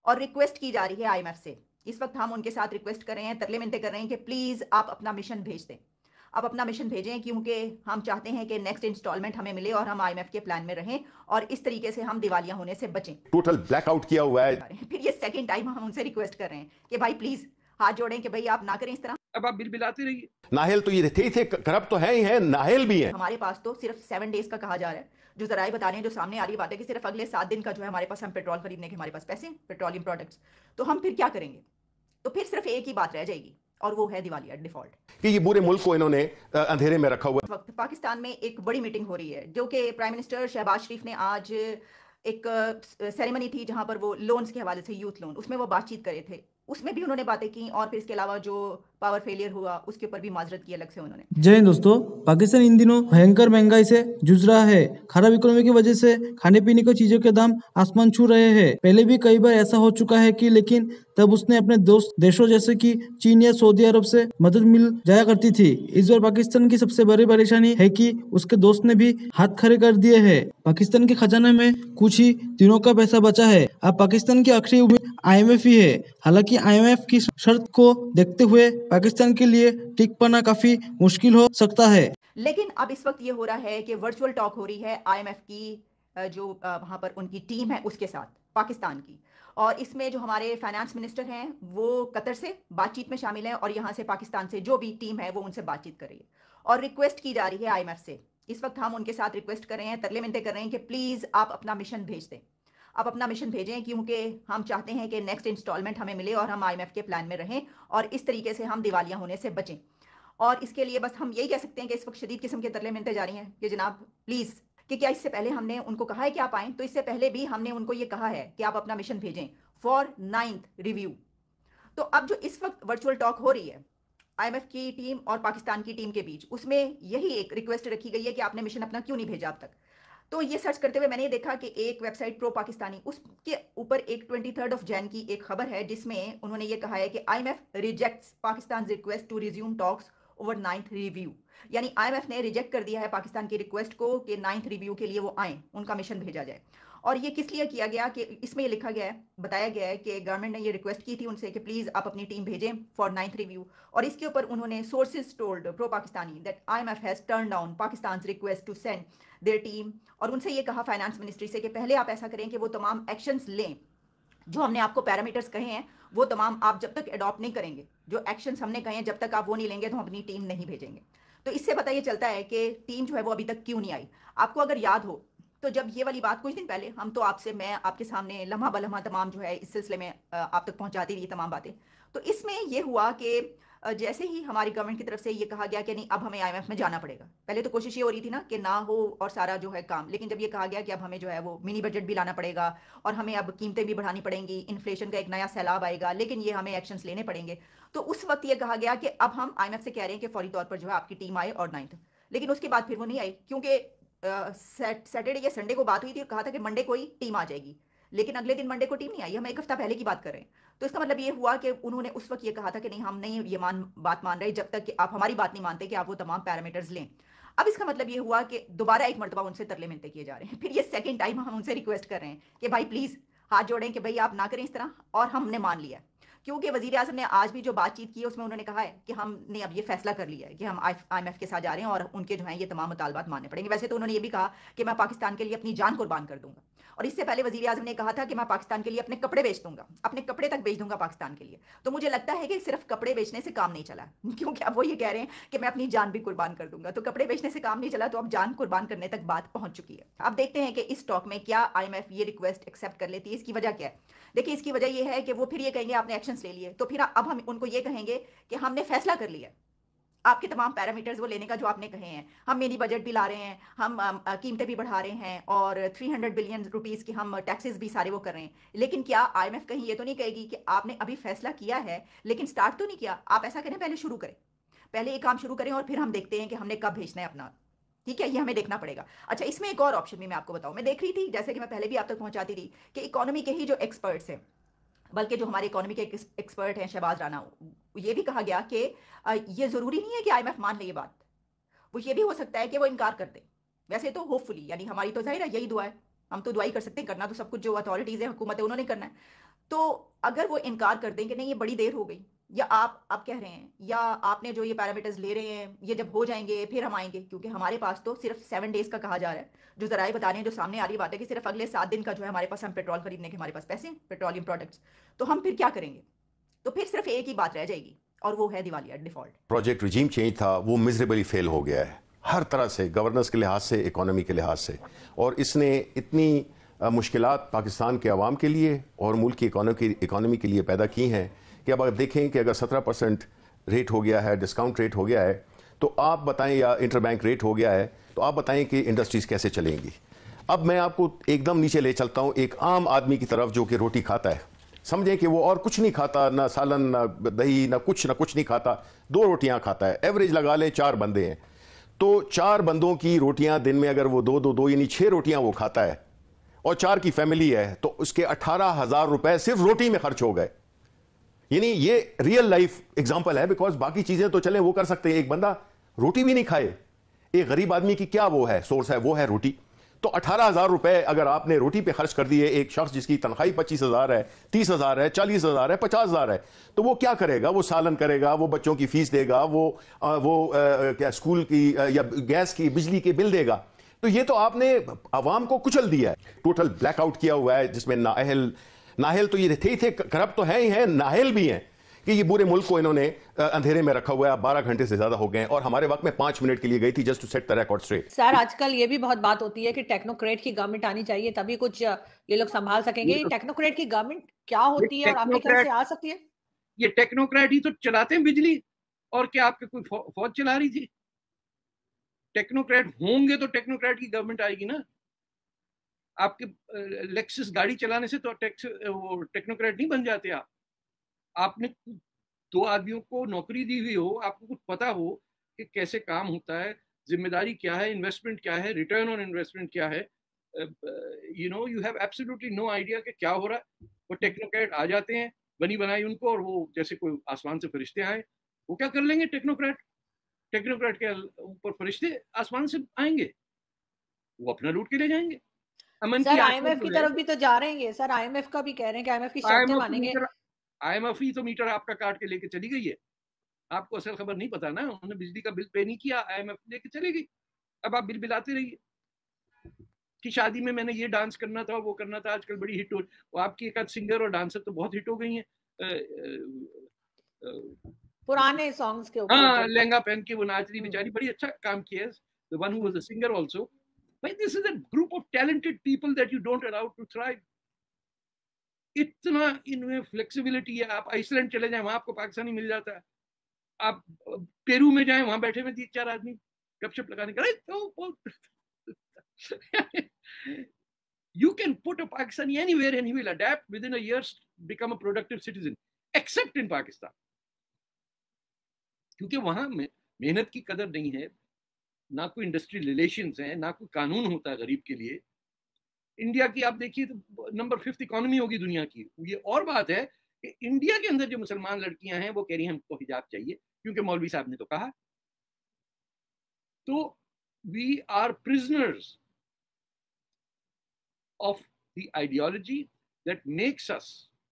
اور ریکویسٹ کی جا رہی ہے آئی ایم ایف سے. اس وقت ہم ان کے ساتھ ریکویسٹ کر رہے ہیں, ترلے منتے کر رہے ہیں کہ پلیز آپ اپنا مشن بھیج دیں. آپ اپنا مشن بھیجیں کیونکہ ہم چاہتے ہیں کہ نیکسٹ انسٹالمنٹ ہمیں ملے اور ہم آئی ایم ایف کے پلان میں رہیں اور اس طریقے سے ہم دیوالیہ ہونے سے بچیں. ٹوٹل بلیک آؤٹ کیا ہوا ہے. پھر یہ سیکنڈ ٹائم ہم ان سے ریکویسٹ کر رہے ہیں کہ بھائی پلیز ہاتھ جوڑیں کہ بھائی آپ نہ کریں اس طرح. اب آپ بل بلاتے رہیے. ناہل تو یہ تھے کرپٹ تو ہے ہی ہے, ناہل بھی ہے. ہمارے پاس تو صرف 7 days کا کہا جا رہا ہے, جو ذرائع بتا رہے ہیں, جو سامنے آ رہی بات ہے کہ صرف اگلے 7 دن کا جو ہے ہمارے پاس, ہم پیٹرول خریدنے کے ہمارے پاس پیسے, پیٹرولیم پروڈکٹس, تو ہم پھر کیا کریں گے؟ تو پھر صرف ایک ہی بات رہ جائے گی اور وہ ہے دیوالیہ ڈیفالٹ. کہ یہ پورے ملک کو انہوں نے اندھیرے میں رکھا ہوا. اس وقت پاکستان میں ایک بڑی میٹنگ ہو رہی ہے جو کہ پرائم منسٹر شہباز شریف نے آج ایک سیریمنی تھی جہاں پر وہ لونز کے حوالے سے, یوتھ لون, اس میں وہ بات چیت کرے تھے, اس میں بھی انہوں نے باتیں کی, اور پھر اس کے علاوہ جو پاور فیلئر ہوا اس کے اوپر بھی معذرت کی الگ سے انہوں نے. جے ہند دوستو, پاکستان ان دنوں بھینکر مہنگائی سے جوجھ رہا ہے. خراب اکنومی کی وجہ سے کھانے پینے کی چیزوں کے دام آسمان چھو رہے ہیں. پہلے بھی کئی بار ایسا ہو چکا ہے کہ لیکن تب اس نے اپنے دوست دیشوں جیسے کہ چین یا سعودی عرب سے مدد مل جایا کرتی تھی. اس بار پاکستان کی سب سے بڑی پریشانی ہے کہ اس کے دوست نے بھی ہاتھ کھڑے کر دیے ہیں. پاکستان کے خزانے میں کچھ ہی دنوں کا پیسہ بچا ہے. اب پاکستان کی آخری امید آئی ایم ایف ہی ہے. حالانکہ آئی ایم ایف کی شرط کو دیکھتے ہوئے پاکستان کے لیے ٹک پانا کافی مشکل ہو سکتا ہے. لیکن اب اس وقت یہ ہو رہا ہے کہ ورچوئل ٹاک ہو رہی ہے آئی ایم ایف کی, جو وہاں پر ان کی ٹیم ہے اس کے ساتھ پاکستان کی, اور اس میں جو ہمارے فائنانس منسٹر ہیں وہ قطر سے بات چیت میں شامل ہیں, اور یہاں سے پاکستان سے جو بھی ٹیم ہے وہ ان سے بات چیت کر رہی ہے, اور ریکویسٹ کی جا رہی ہے آئی ایم ایف سے. اس وقت ہم ان کے ساتھ ریکویسٹ کر رہے ہیں, ترلے منتے کر رہے ہیں کہ پلیز آپ اپنا مشن بھیج دیں. آپ اپنا مشن بھیجیں کیونکہ ہم چاہتے ہیں کہ نیکسٹ انسٹالمنٹ ہمیں ملے اور ہم آئی ایم ایف کے پلان میں رہیں اور اس طریقے سے ہم دیوالیہ ہونے سے بچیں. اور اس کے لیے بس ہم یہی کہہ سکتے ہیں کہ اس وقت شدید قسم کے ترلے منتے جاری ہیں کہ جناب پلیز, کہ کیا اس سے پہلے ہم نے ان کو کہا ہے کہ آپ آئیں, تو اس سے پہلے بھی ہم نے ان کو یہ کہا ہے کہ آپ اپنا مشن بھیجیں فار 9th ریویو. تو اب جو اس وقت ورچوئل ٹاک ہو رہی ہے آئی ایم ایف کی ٹیم اور پاکستان کی ٹیم کے بیچ, اس میں یہی ایک ریکویسٹ رکھی گئی ہے کہ آپ نے مشن اپنا کیوں نہیں بھیجا اب تک. تو یہ سرچ کرتے ہوئے میں نے یہ دیکھا کہ ایک ویب سائٹ پرو پاکستانی, اس کے اوپر ایک 23 جون کی ایک خبر ہے جس میں انہوں نے یہ کہا ہے کہ I M F rejects Pakistan request to resume talks over 9th review. یعنی آئی ایم ایف نے ریجیکٹ کر دیا ہے پاکستان کی ریکویسٹ کو کہ 9th ریویو کے لیے وہ آئیں, ان کا مشن بھیجا جائے. اور یہ کس لیے کیا گیا کہ اس میں یہ لکھا گیا ہے, بتایا گیا ہے کہ گورنمنٹ نے یہ ریکویسٹ کی تھی ان سے کہ پلیز آپ اپنی ٹیم بھیجیں فار 9th ریویو, اور اس کے اوپر انہوں نے sources told pro Pakistani that I M F has turn down Pakistan's request to send their team. اور ان سے یہ کہا فائنانس منسٹری سے کہ پہلے آپ ایسا کریں کہ وہ تمام ایکشنز لیں جو ہم نے آپ کو پیرامیٹرز کہے ہیں, وہ تمام آپ جب تک اڈاپٹ نہیں کریں گے, جو ایکشنز ہم نے کہے ہیں جب تک آپ وہ نہیں لیں گے تو ہم اپنی ٹیم نہیں بھیجیں گے. تو اس سے پتہ یہ چلتا ہے کہ ٹیم جو ہے وہ ابھی تک کیوں نہیں آئی. آپ کو اگر یاد ہو تو جب یہ والی بات کچھ دن پہلے ہم تو آپ سے, میں آپ کے سامنے لمحہ بلمحہ تمام جو ہے اس سلسلے میں آپ تک پہنچاتی رہی تمام باتیں. تو اس میں یہ ہوا کہ جیسے ہی ہماری گورنمنٹ کی طرف سے یہ کہا گیا کہ نہیں اب ہمیں آئی ایم ایف میں جانا پڑے گا, پہلے تو کوشش یہ ہو رہی تھی نا کہ نہ ہو اور سارا جو ہے کام, لیکن جب یہ کہا گیا کہ اب ہمیں جو ہے وہ منی بجٹ بھی لانا پڑے گا اور ہمیں اب قیمتیں بھی بڑھانی پڑیں گی, انفلیشن کا ایک نیا سیلاب آئے گا, لیکن یہ ہمیں ایکشنز لینے پڑیں گے, تو اس وقت یہ کہا گیا کہ اب ہم آئی ایم ایف سے کہہ رہے ہیں کہ فوری طور پر جو ہے آپ کی ٹیم آئے اور 9th. لیکن اس کے بعد پھر وہ نہیں آئی کیونکہ سیٹرڈے یا سنڈے کو بات ہوئی تھی اور کہا تھا کہ منڈے کو ہی ٹیم آ جائے گی, لیکن اگلے دن منڈے کو ٹیم نہیں آئی. ہم ایک ہفتہ پہلے کی بات کر رہے ہیں. تو اس کا مطلب یہ ہوا کہ انہوں نے اس وقت یہ کہا تھا کہ نہیں ہم نہیں یہ بات مان رہے جب تک کہ آپ ہماری بات نہیں مانتے کہ آپ وہ تمام پیرامیٹرز لیں. اب اس کا مطلب یہ ہوا کہ دوبارہ ایک مرتبہ ان سے ترلے منتے کیے جا رہے ہیں. پھر یہ سیکنڈ ٹائم ہم ان سے ریکویسٹ کر رہے ہیں کہ بھائی پلیز ہاتھ جوڑیں کہ بھائی آپ نہ کریں اس طرح, اور ہم نے مان لیا کیونکہ وزیر اعظم نے آج بھی جو بات چیت کی ہے اس میں انہوں نے کہا ہے کہ ہم نے اب یہ فیصلہ کر لیا ہے کہ ہم آئی ایم ایف کے ساتھ جا رہے ہیں اور ان کے جو ہیں یہ تمام مطالبات ماننے پڑیں گے. ویسے تو انہوں نے یہ بھی کہا کہ میں پاکستان کے لیے اپنی جان قربان کر دوں گا, اور اس سے پہلے وزیر اعظم نے کہا تھا کہ میں پاکستان کے لیے اپنے کپڑے بیچ دوں گا, اپنے کپڑے تک بیچ دوں گا پاکستان کے لیے. تو مجھے لگتا ہے کہ صرف کپڑے بیچنے سے کام نہیں چلا, کیونکہ اب وہ یہ کہہ رہے ہیں کہ میں اپنی جان بھی قربان کر دوں گا. تو کپڑے بیچنے سے کام نہیں چلا, تو اب جان قربان کرنے تک بات پہنچ چکی ہے. اب دیکھتے ہیں کہ اس ٹاک میں کیا آئی ایم ایف یہ ریکویسٹ ایکسیپٹ کر لیتی ہے. اس کی وجہ کیا ہے؟ دیکھیے اس کی وجہ یہ ہے کہ وہ پھر یہ کہیں گے آپ نے ایکشنز لے لیے, تو پھر اب ہم ان کو یہ کہیں گے کہ ہم نے فیصلہ کر لیا, آپ کے تمام پیرامیٹرز وہ لینے کا جو آپ نے کہے ہیں, ہم منی بجٹ بھی لا رہے ہیں, ہم قیمتیں بھی بڑھا رہے ہیں, اور 300 بلین روپیز کی ہم ٹیکسز بھی سارے وہ کر رہے ہیں. لیکن کیا آئی ایم ایف کہیں یہ تو نہیں کہے گی کہ آپ نے ابھی فیصلہ کیا ہے لیکن سٹارٹ تو نہیں کیا, آپ ایسا کریں پہلے شروع کریں, پہلے یہ کام شروع کریں اور پھر ہم دیکھتے ہیں کہ ہم نے کب بھیجنا ہے اپنا. ٹھیک ہے, یہ ہمیں دیکھنا پڑے گا. اچھا اس میں ایک اور آپشن بھی میں آپ کو بتاؤں, میں دیکھ رہی تھی جیسے کہ میں پہلے بھی آپ تک پہنچاتی تھی کہ اکانومی کے ہی جو ایکسپرٹس ہیں, بلکہ جو ہمارے اکانومی کے ایکسپرٹ ہیں شہباز رانا, یہ بھی کہا گیا کہ یہ ضروری نہیں ہے کہ آئی ایم ایف مان لے یہ بات, وہ یہ بھی ہو سکتا ہے کہ وہ انکار کر دیں. ویسے تو ہوپ فلی, یعنی ہماری تو ظاہر ہے یہی دعا ہے, ہم تو دعا ہی کر سکتے ہیں, کرنا تو سب کچھ جو اتھارٹیز ہیں حکومت ہے انہوں نے کرنا ہے. تو اگر وہ انکار کر دیں کہ نہیں یہ بڑی دیر ہو گئی، یا آپ کہہ رہے ہیں، یا آپ نے جو یہ پیرامیٹرز لے رہے ہیں یہ جب ہو جائیں گے پھر ہم آئیں گے، کیونکہ ہمارے پاس تو صرف 7 ڈیز کا کہا جا رہا ہے، جو ذرائع بتا رہے ہیں، جو سامنے آ رہی بات ہے کہ صرف اگلے 7 دن کا جو ہے ہمارے پاس ہم پیٹرول خریدنے کے ہمارے پاس پیسے ہیں، پیٹرولیم پروڈکٹس، تو ہم پھر کیا کریں گے؟ تو پھر صرف ایک ہی بات رہ جائے گی، اور وہ ہے دیوالیہ ڈیفالٹ. پروجیکٹ رجیم چینج تھا وہ میزریبلی فیل ہو گیا ہے ہر طرح سے، گورننس کے لحاظ سے، اکانومی کے لحاظ سے، اور اس نے اتنی مشکلات پاکستان کے عوام کے لیے اور ملک کی اکانومی کے لیے پیدا کی ہیں کہ اب اگر دیکھیں کہ اگر 17% ریٹ ہو گیا ہے، ڈسکاؤنٹ ریٹ ہو گیا ہے، تو آپ بتائیں، یا انٹر بینک ریٹ ہو گیا ہے، تو آپ بتائیں کہ انڈسٹریز کیسے چلیں گی. اب میں آپ کو ایک دم نیچے لے چلتا ہوں ایک عام آدمی کی طرف جو کہ روٹی کھاتا ہے. سمجھیں کہ وہ اور کچھ نہیں کھاتا، نہ سالن، نہ دہی، نہ کچھ نہیں کھاتا، 2 روٹیاں کھاتا ہے. ایوریج لگا لیں 4 بندے ہیں، تو 4 بندوں کی روٹیاں دن میں اگر وہ 2 یعنی 6 روٹیاں وہ کھاتا ہے، اور 4 کی فیملی ہے، تو اس کے 18,000 روپے صرف روٹی میں خرچ ہو گئے. یعنی یہ ریئل لائف ایگزامپل ہے، بیکاز باقی چیزیں تو چلیں وہ کر سکتے ہیں، ایک بندہ روٹی بھی نہیں کھائے. ایک غریب آدمی کی کیا وہ ہے سورس ہے، وہ ہے روٹی. تو 18,000 روپے اگر آپ نے روٹی پہ خرچ کر دیے، ایک شخص جس کی تنخواہ 25,000 ہے، 30,000 ہے، 40,000 ہے، 50,000 ہے، تو وہ کیا کرے گا؟ وہ سالن کرے گا، وہ بچوں کی فیس دے گا، وہ کیا اسکول کی یا گیس کی، بجلی کے بل دے گا. تو یہ تو آپ نے عوام کو کچل دیا ہے، ٹوٹل بلیک آؤٹ کیا ہوا ہے، جس میں نااہل تو یہ تھے ہی تھے، کرپٹ تو ہیں ہی ہیں، نااہل بھی ہیں کہ یہ پورے ملک کو انہوں نے اندھیرے میں رکھا ہوا ہے. 12 گھنٹے سے زیادہ ہو گئے ہیں، اور ہمارے وقت میں 5 منٹ کے لیے گئی تھی just to set the record straight. Sir آج کل یہ بھی بہت بات ہوتی ہے کہ ٹیکنوکریٹ کی گورنمنٹ آنی چاہیے تبھی کچھ یہ لوگ سنبھال سکیں گے. ٹیکنوکریٹ کی گورنمنٹ کیا ہوتی ہے اور آپ کے خیال سے آ سکتی ہے؟ یہ ٹیکنوکریٹ ہی تو چلاتے ہیں بجلی، اور کیا آپ کے کوئی فوج چلا رہی تھی؟ ٹیکنوکریٹ ہوں گے تو ٹیکنوکریٹ کی گورنمنٹ آئے گی نا. آپ کے لیکسس گاڑی چلانے سے تو ٹیکنوکریٹ نہیں بن جاتے. آپ نے 2 آدمیوں کو نوکری دی ہوئی ہو، آپ کو کچھ پتا ہو کہ کیسے کام ہوتا ہے، ذمہ داری کیا ہے، انویسٹمنٹ کیا ہے، ریٹرن آن انویسٹمنٹ کیا ہے، you have absolutely no idea کہ کیا ہو رہا ہے. وہ ٹیکنوکریٹ آ جاتے ہیں بنی بنائی ان کو، اور وہ جیسے کوئی آسمان سے فرشتے آئے، وہ کیا کر لیں گے؟ ٹیکنوکریٹ کے اوپر فرشتے آسمان سے آئیں گے، وہ اپنا لوٹ کے لے جائیں گے. سر آئی ایم ایف کی طرف بھی تو جا رہے ہیں، سر آئی ایم ایف کا بھی کہہ رہے ہیں کہ آئی ایم ایف کی شرطیں مانیں گے. آئی ایم ایف ہی تو میٹر آپ کا کاٹ کے لے کے چلی گئی ہے. آپ کو اصل خبر نہیں پتا نا، انہوں نے بجلی کا بل پے نہیں کیا، آئی ایم ایف لے کے چلے گئی. اب آپ بل بلاتے رہیے کہ شادی میں نے یہ ڈانس کرنا تھا، وہ کرنا تھا. آج کل بڑی ہٹ ہو، وہ آپ کی ایک آدھ سنگر اور ڈانسر تو بہت ہٹ ہو گئی ہیں پرانے سانگز کے اوپر. ہاں، لہنگا پہن کے وہ ناچ رہی بیچاری، بڑی اچھا کام کیا ہے. The one who was a singer also. But this is a group of talented people that you don't allow to thrive. اتنا ان میں فلیکسیبلٹی ہے. آپ آئس لینڈ چلے جائیں، وہاں آپ کو پاکستانی مل جاتا ہے. آپ پیرو میں جائیں، وہاں بیٹھے ہوئے 3-4 آدمی گپ شپ لگانے کا. You can put a Pakistani anywhere and he will adapt within a year, become a productive citizen, except in Pakistan. کیونکہ وہاں محنت کی قدر نہیں ہے، نہ کوئی انڈسٹریل ریلیشنز ہیں، نہ کوئی قانون ہوتا ہے غریب کے لیے. انڈیا کی آپ دیکھیے تو نمبر 5 اکانومی ہوگی دنیا کی. یہ اور بات ہے کہ انڈیا کے اندر جو مسلمان لڑکیاں ہیں وہ کہہ رہی ہیں ہم کو حجاب چاہیے کیونکہ مولوی صاحب نے تو کہا. تو we are prisoners of the ideology that makes us